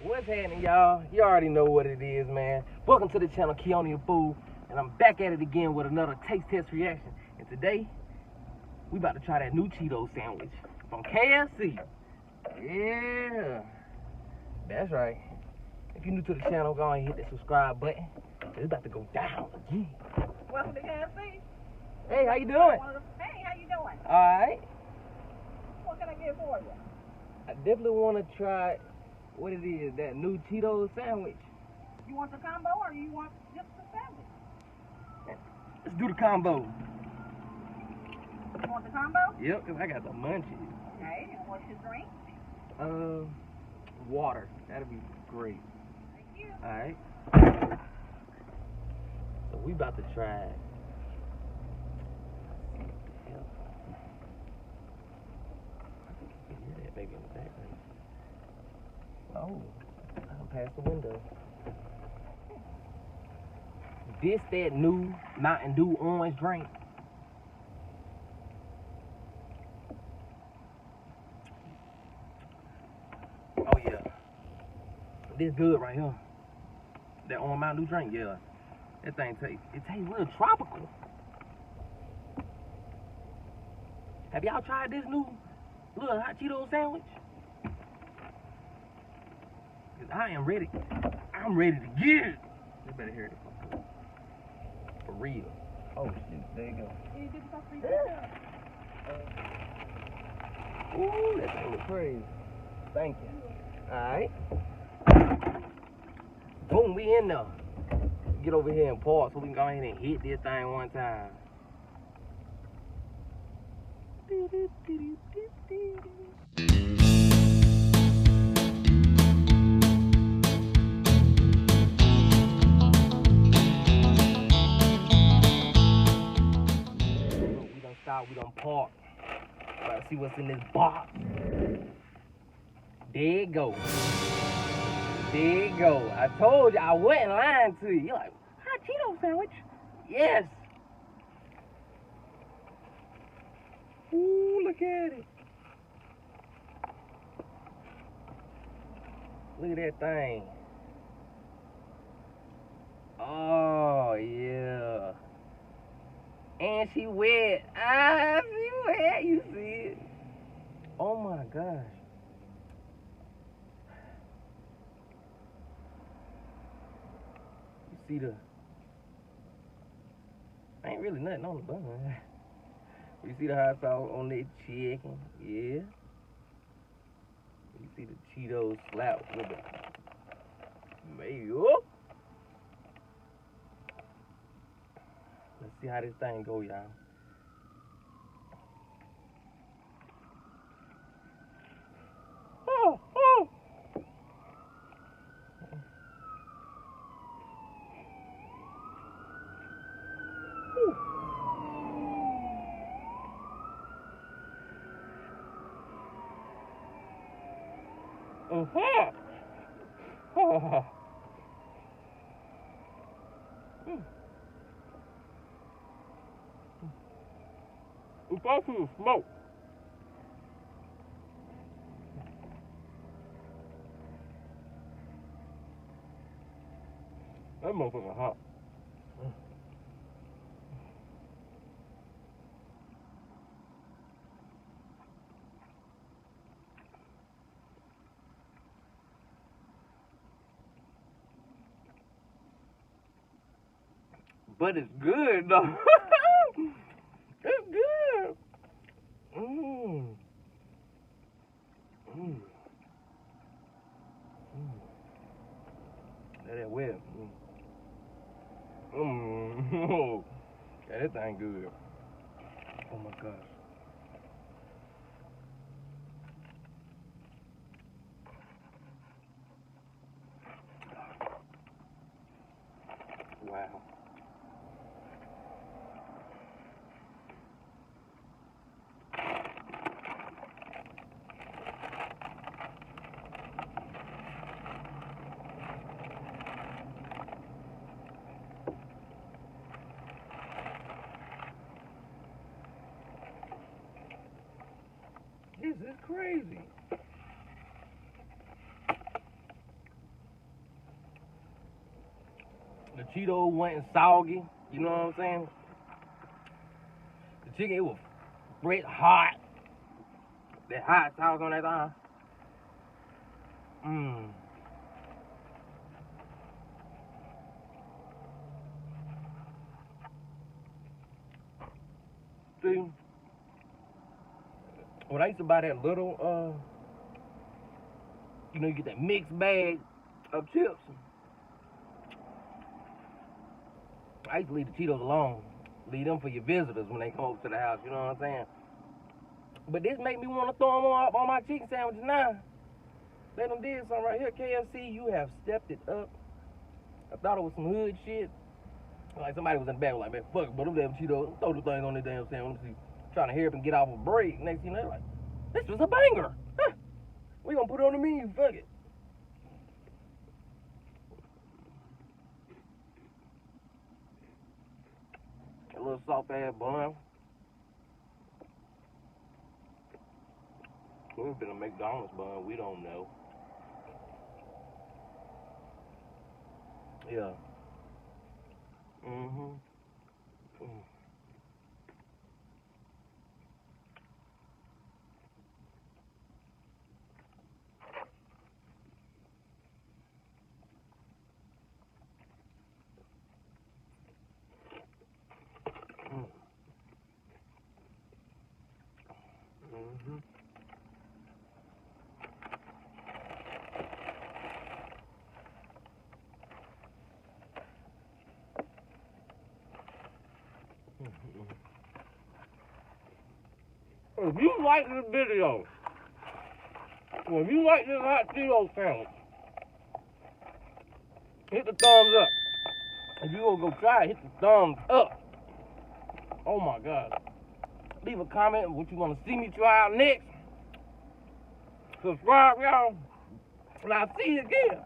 What's happening, y'all? You already know what it is, man. Welcome to the channel, Keone Food, and I'm back at it again with another taste test reaction. And today, we about to try that new Cheeto sandwich from KFC. Yeah, that's right. If you're new to the channel, go ahead and hit that subscribe button. It's about to go down again. Welcome to KFC. Hey, how you doing? Hey, how you doing? All right. What can I get for you? I definitely want to try what it is, that new Cheeto sandwich. You want the combo or you want just the sandwich? Let's do the combo. You want the combo? Yep, because I got the munchies. Okay, and what's your drink? Water. That'll be great. Thank you. Alright. So we about to try it. I think you can hear that baby in the background. Oh, I'm past the window. This that new Mountain Dew orange drink. Oh yeah. This good right here. That orange Mountain Dew drink, yeah. That thing tastes real tropical. Have y'all tried this new little hot Cheeto sandwich? Cause I am ready. I'm ready to get it. You better hear it. For real. Oh shit, there you go. Ooh, that thing look crazy. Thank you. Alright. Boom, we in there. Get over here and pause so we can go ahead and hit this thing one time. We done stop, we done park. Try to see what's in this box. There you go. There you go. I told you I wasn't lying to you. You're like, hot Cheeto sandwich? Yes. Ooh, look at it. Look at that thing. Oh, yeah. And she wet. Ah, she wet. You see it? Oh, my gosh. You see the... Ain't really nothing on the bun. You see the hot sauce on that chicken? Yeah. You see the Cheetos slap with the mayo. Let's see how this thing go, y'all. Oh, oh. Uh-huh. Oh. It's actually smoke. That motherfucker hot. But it's good though. It's good. Mmm. Mmm. Mmm. That wet. Mmm. Yeah, that thing good. Oh my gosh. Wow. This is crazy. Cheetos wasn't soggy. You know what I'm saying? The chicken, it was red hot. That hot sauce on that thing. Mmm. See, when I used to buy that little, you know, you get that mixed bag of chips, I used to leave the Cheetos alone. Leave them for your visitors when they come over to the house, you know what I'm saying? But this make me want to throw them on my chicken sandwiches now. They done did something right here. KFC, you have stepped it up. I thought it was some hood shit. Like somebody was in the back, like, man, fuck it, but them damn Cheetos, throw the things on their damn sandwich. Let me see. Trying to hurry up and get off a break. Next thing you know, like, this was a banger. Huh. We gonna put it on the menu, fuck it. A little soft ass bun. Could have been a McDonald's bun, we don't know. Yeah. Mm-hmm. Mm. Mm-hmm. If you like this video, or if you like this hot Cheeto sandwich, hit the thumbs up. If you gonna go try it, hit the thumbs up. Oh my God. Leave a comment what you want to see me try out next. Subscribe, y'all. And I'll see you again.